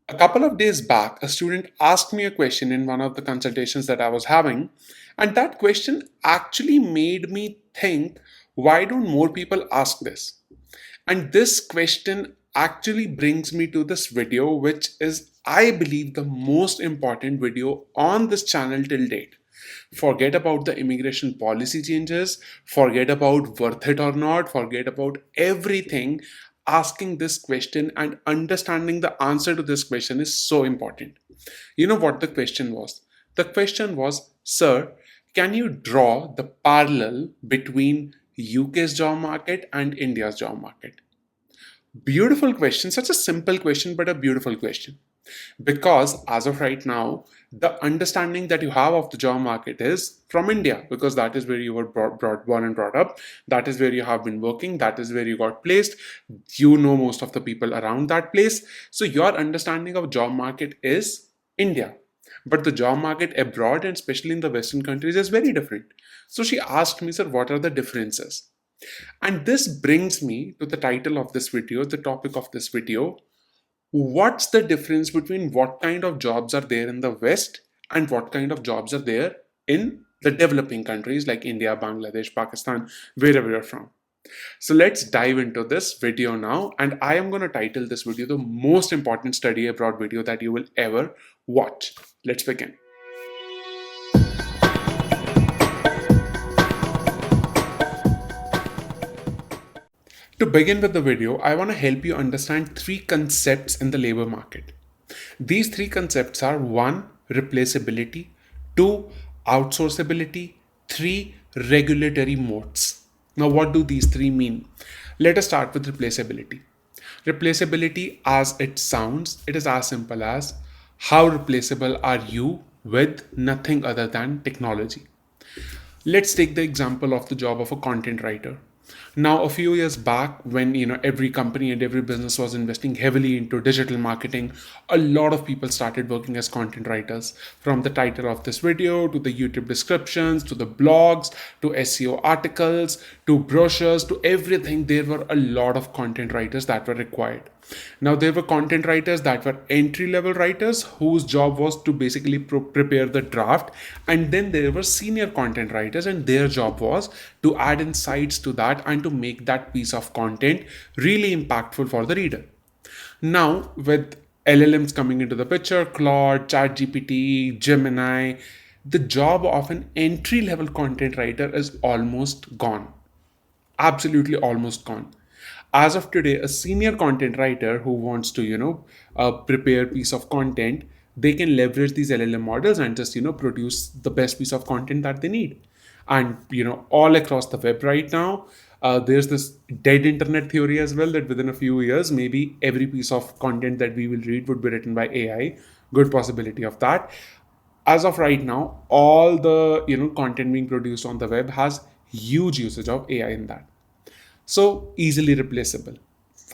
A couple of days back, a student asked me a question in one of the consultations that I was having, and that question actually made me think, why don't more people ask this? And this question actually brings me to this video, which is, I believe, the most important video on this channel till date. Forget about the immigration policy changes, forget about worth it or not, forget about everything. Asking this question and understanding the answer to this question is so important. You know what the question was? The question was, Sir, can you draw the parallel between UK's job market and India's job market? Beautiful question, such a simple question, but a beautiful question. Because as of right now, the understanding that you have of the job market is from India, because that is where you were born and brought up. That is where you have been working. That is where you got placed. You know most of the people around that place. So your understanding of job market is India. But the job market abroad, and especially in the Western countries, is very different. So she asked me, Sir, what are the differences? And this brings me to the title of this video, the topic of this video. What's the difference between what kind of jobs are there in the West and what kind of jobs are there in the developing countries like India, Bangladesh, Pakistan, wherever you're from? So let's dive into this video now. And I am going to title this video the most important study abroad video that you will ever watch. Let's begin. To begin with the video, I want to help you understand three concepts in the labor market. These three concepts are: one, replaceability; two, outsourcability; three, regulatory moats. Now, what do these three mean? Let us start with replaceability. Replaceability, as it sounds, it is as simple as how replaceable are you with nothing other than technology. Let's take the example of the job of a content writer. Now, a few years back, when every company and every business was investing heavily into digital marketing, a lot of people started working as content writers. From the title of this video to the YouTube descriptions to the blogs to SEO articles to brochures to everything, there were a lot of content writers that were required. Now, there were content writers that were entry level writers whose job was to basically prepare the draft. And then there were senior content writers, and their job was to add insights to that and to make that piece of content really impactful for the reader. Now, with LLMs coming into the picture, Claude, ChatGPT, Gemini, the job of an entry level content writer is almost gone. Absolutely almost gone. As of today, a senior content writer who wants to prepare piece of content, they can leverage these LLM models and just produce the best piece of content that they need. And all across the web right now, there's this dead internet theory as well, that within a few years maybe every piece of content that we will read would be written by AI. Good possibility of that. As of right now, all the content being produced on the web has huge usage of AI in that. So easily replaceable.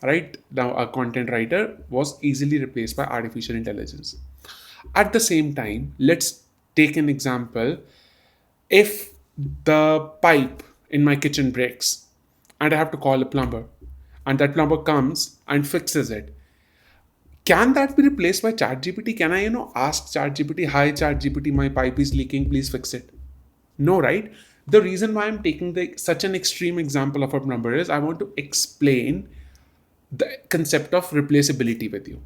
Right now, a content writer was easily replaced by artificial intelligence. At the same time, let's take an example. If the pipe in my kitchen breaks and I have to call a plumber, and that plumber comes and fixes it, can that be replaced by ChatGPT? Can I ask ChatGPT, hi ChatGPT, my pipe is leaking, please fix it? No, right? The reason why I'm taking such an extreme example of a plumber is I want to explain the concept of replaceability with you.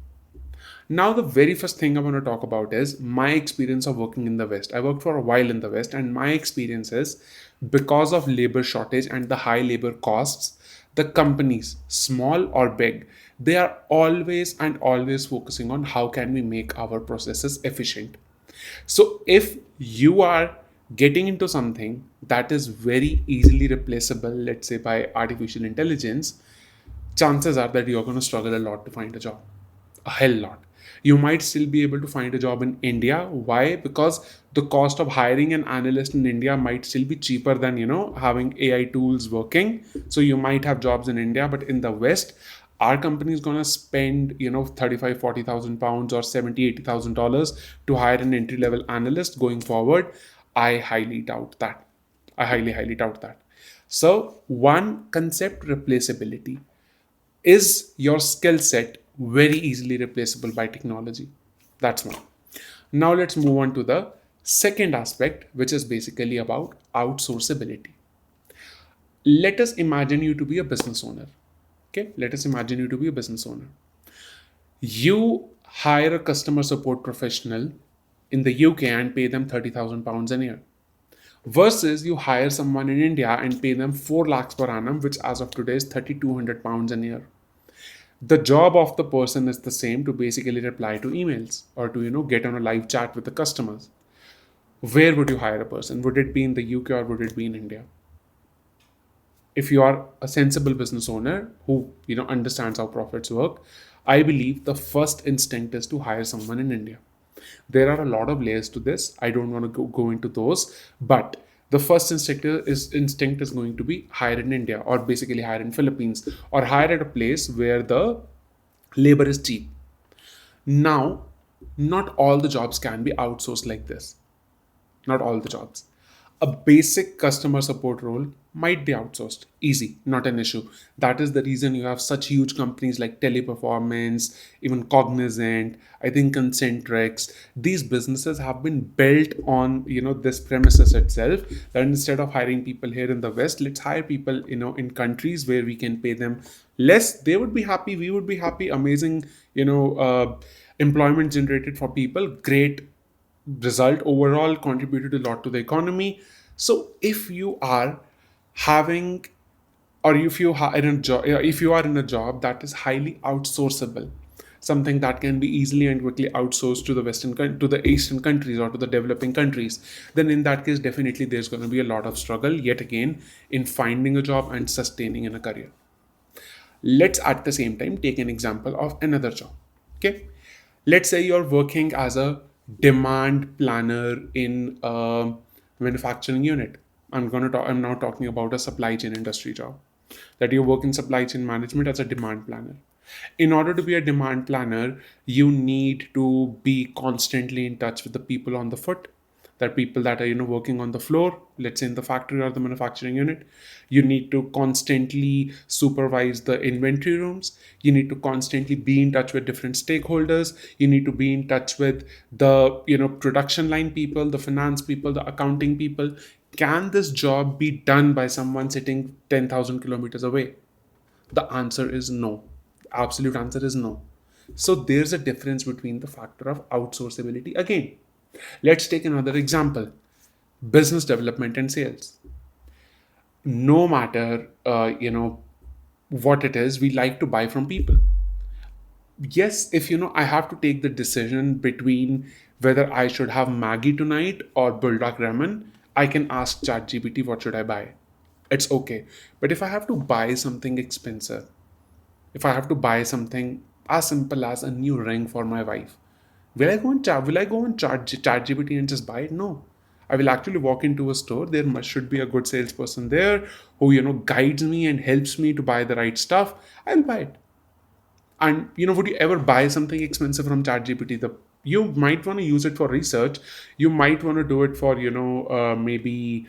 Now, the very first thing I want to talk about is my experience of working in the West. I worked for a while in the West, and my experience is, because of labor shortage and the high labor costs, the companies, small or big, they are always and always focusing on how can we make our processes efficient. So if you are getting into something that is very easily replaceable, let's say by artificial intelligence, chances are that you're going to struggle a lot to find a job. A hell lot. You might still be able to find a job in India. Why? Because the cost of hiring an analyst in India might still be cheaper than having AI tools working. So you might have jobs in India, but in the West, our company is going to spend 35,000-40,000 pounds or 70,000-80,000 dollars to hire an entry level analyst going forward. I highly doubt that. I highly doubt that. So, one concept, replaceability. Is your skill set very easily replaceable by technology. That's one. Now let's move on to the second aspect, which is basically about outsourceability. Let us imagine you to be a business owner. Okay, let us imagine you to be a business owner. You hire a customer support professional in the UK and pay them £30,000 a year. Versus you hire someone in India and pay them 4 lakhs per annum, which as of today is £3,200 a year. The job of the person is the same, to basically reply to emails or to get on a live chat with the customers. Where would you hire a person? Would it be in the UK or would it be in India? If you are a sensible business owner who understands how profits work, I believe the first instinct is to hire someone in India. There are a lot of layers to this. I don't want to go into those, but the first instinct is going to be hire in India, or basically hire in Philippines, or hire at a place where the labor is cheap. Now, not all the jobs can be outsourced like this. Not all the jobs. A basic customer support role might be outsourced. Easy, not an issue. That is the reason you have such huge companies like Teleperformance, even Cognizant, I think Concentrix. These businesses have been built on this premises itself, that instead of hiring people here in the West, let's hire people in countries where we can pay them less. They would be happy, we would be happy. Amazing, employment generated for people. Great result overall, contributed a lot to the economy. So if you are having, or if you are in a job, if you are in a job that is highly outsourceable, something that can be easily and quickly outsourced to the to the Eastern countries or to the developing countries, then in that case definitely there's going to be a lot of struggle yet again in finding a job and sustaining in a career. Let's at the same time take an example of another job. Okay, let's say you're working as a demand planner in a manufacturing unit. I'm now talking about a supply chain industry job, that you work in supply chain management as a demand planner. In order to be a demand planner, you need to be constantly in touch with the people on the foot, that people that are working on the floor, let's say in the factory or the manufacturing unit. You need to constantly supervise the inventory rooms. You need to constantly be in touch with different stakeholders. You need to be in touch with the production line people, the finance people, the accounting people. Can this job be done by someone sitting 10,000 kilometers away? The answer is no. The absolute answer is no. So there's a difference between the factor of outsourceability again. Let's take another example: business development and sales. No matter what it is, we like to buy from people. Yes, if I have to take the decision between whether I should have Maggie tonight or Bulldog Ramen, I can ask ChatGPT what should I buy. It's okay. But if I have to buy something expensive, if I have to buy something as simple as a new ring for my wife, will I go on ChatGPT and just buy it? No. I will actually walk into a store. There should be a good salesperson there who guides me and helps me to buy the right stuff. I'll buy it. And would you ever buy something expensive from ChatGPT? You might want to use it for research. You might want to do it for maybe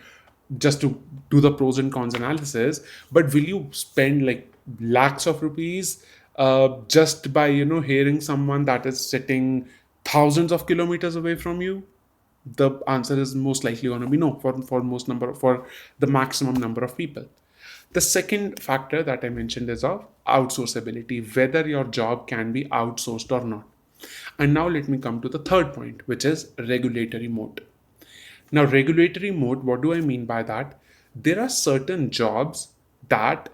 just to do the pros and cons analysis. But will you spend like lakhs of rupees just by hearing someone that is sitting thousands of kilometers away from you? The answer is most likely going to be no for the maximum number of people. The second factor that I mentioned is of outsourceability, whether your job can be outsourced or not. And now let me come to the third point, which is regulatory mode. Now, regulatory mode, what do I mean by that? There are certain jobs that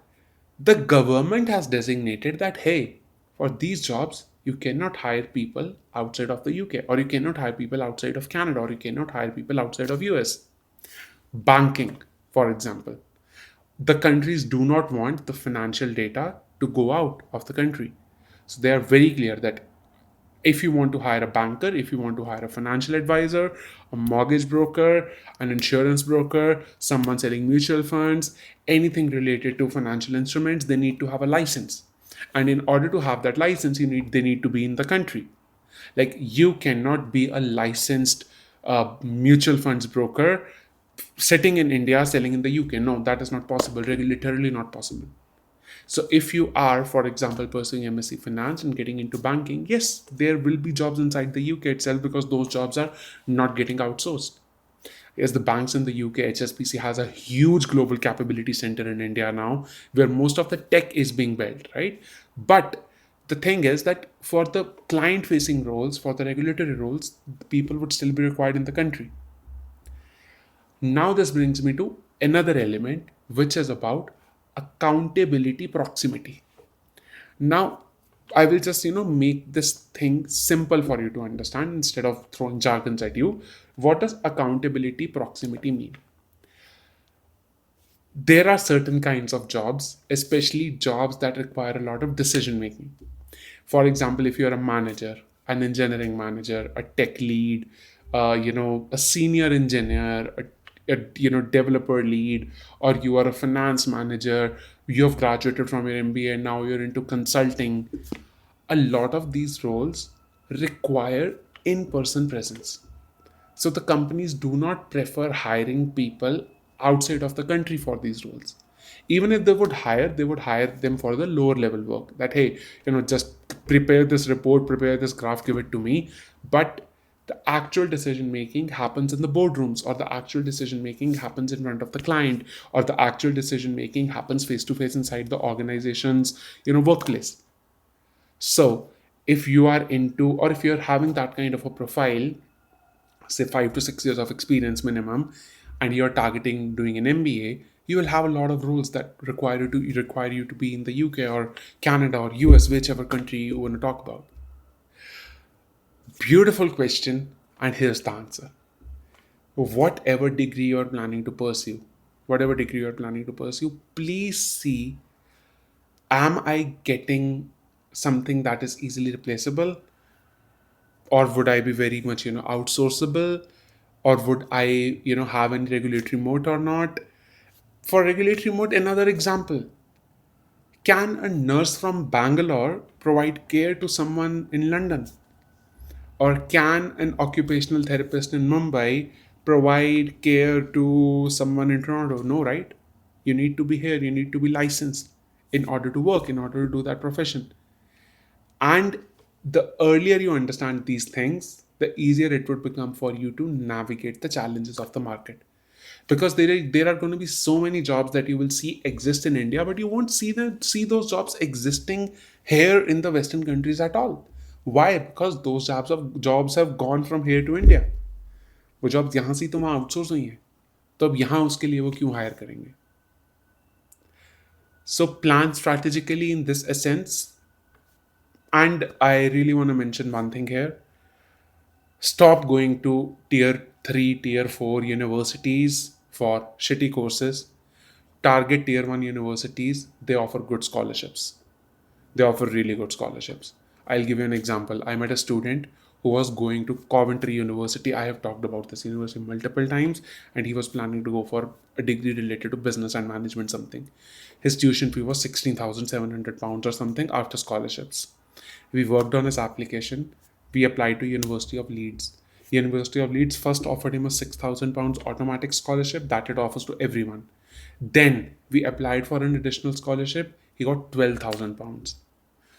the government has designated that, hey, for these jobs, you cannot hire people outside of the UK, or you cannot hire people outside of Canada, or you cannot hire people outside of US. Banking, for example. The countries do not want the financial data to go out of the country. So they are very clear that if you want to hire a banker, if you want to hire a financial advisor, a mortgage broker, an insurance broker, someone selling mutual funds, anything related to financial instruments, they need to have a license. And in order to have that license, they need to be in the country. Like, you cannot be a licensed mutual funds broker sitting in India selling in the UK. No, that is not possible. Literally not possible. So if you are, for example, pursuing MSc Finance and getting into banking, yes, there will be jobs inside the UK itself because those jobs are not getting outsourced. Yes, the banks in the UK, HSBC has a huge global capability center in India now, where most of the tech is being built, right? But the thing is that for the client facing roles, for the regulatory roles, people would still be required in the country. Now, this brings me to another element, which is about accountability proximity. Now, I will just make this thing simple for you to understand instead of throwing jargons at you. What does accountability proximity mean? There are certain kinds of jobs, especially jobs that require a lot of decision making. For example, if you're a manager, an engineering manager, a tech lead, a senior engineer, a developer lead, or you are a finance manager, you have graduated from your MBA and now you're into consulting. A lot of these roles require in-person presence. So the companies do not prefer hiring people outside of the country for these roles. Even if they would hire them for the lower level work. That hey, just prepare this report, prepare this graph, give it to me. But the actual decision making happens in the boardrooms, or the actual decision making happens in front of the client, or the actual decision making happens face to face inside the organization's workplace. So if you are into, or if you're having that kind of a profile, say 5 to 6 years of experience minimum, and you're targeting doing an MBA, you will have a lot of rules that require you to be in the UK or Canada or US, whichever country you want to talk about. Beautiful question, and here's the answer. Whatever degree you're planning to pursue, please see, am I getting something that is easily replaceable, or would I be very much outsourceable, or would I have any regulatory moat or not? For regulatory moat, another example: can a nurse from Bangalore provide care to someone in London, or can an occupational therapist in Mumbai provide care to someone in Toronto? No, right? You need to be here, you need to be licensed in order to work, in order to do that profession. And the earlier you understand these things, the easier it would become for you to navigate the challenges of the market. Because there are going to be so many jobs that you will see exist in India, but you won't see those jobs existing here in the Western countries at all. Why? Because those jobs have gone from here to India. वो jobs यहाँ से तो वहाँ outsource हुई हैं, तो अब यहाँ उसके लिए वो क्यों हायर करेंगे? So plan strategically in this essence. And I really want to mention one thing here. Stop going to tier 3, tier 4 universities for shitty courses. Target tier 1 universities. They offer good scholarships. They offer really good scholarships. I'll give you an example. I met a student who was going to Coventry University. I have talked about this university multiple times, and he was planning to go for a degree related to business and management something. His tuition fee was £16,700 or something after scholarships. We worked on his application. We applied to University of Leeds. University of Leeds first offered him a £6,000 automatic scholarship that it offers to everyone. Then we applied for an additional scholarship. He got £12,000.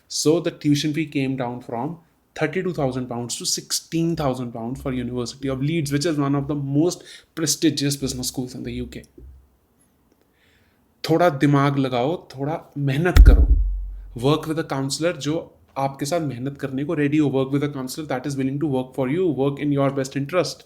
So the tuition fee came down from £32,000 to £16,000 for University of Leeds, which is one of the most prestigious business schools in the UK. थोड़ा दिमाग लगाओ, थोड़ा मेहनत करो. Work with a counselor जो आपके साथ मेहनत करने को ready हो. Work with a counselor that is willing to work for you, work in your best interest.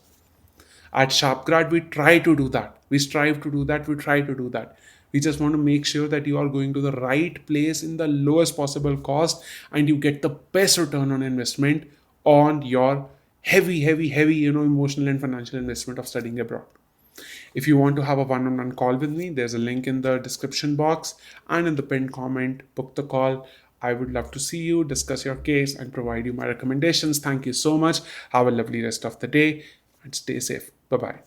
At SharpGrad, we try to do that. We strive to do that. We try to do that. We just want to make sure that you are going to the right place in the lowest possible cost and you get the best return on investment on your heavy, emotional and financial investment of studying abroad. If you want to have a one-on-one call with me, there's a link in the description box and in the pinned comment. Book the call. I would love to see you, discuss your case, and provide you my recommendations. Thank you so much. Have a lovely rest of the day and stay safe. Bye-bye.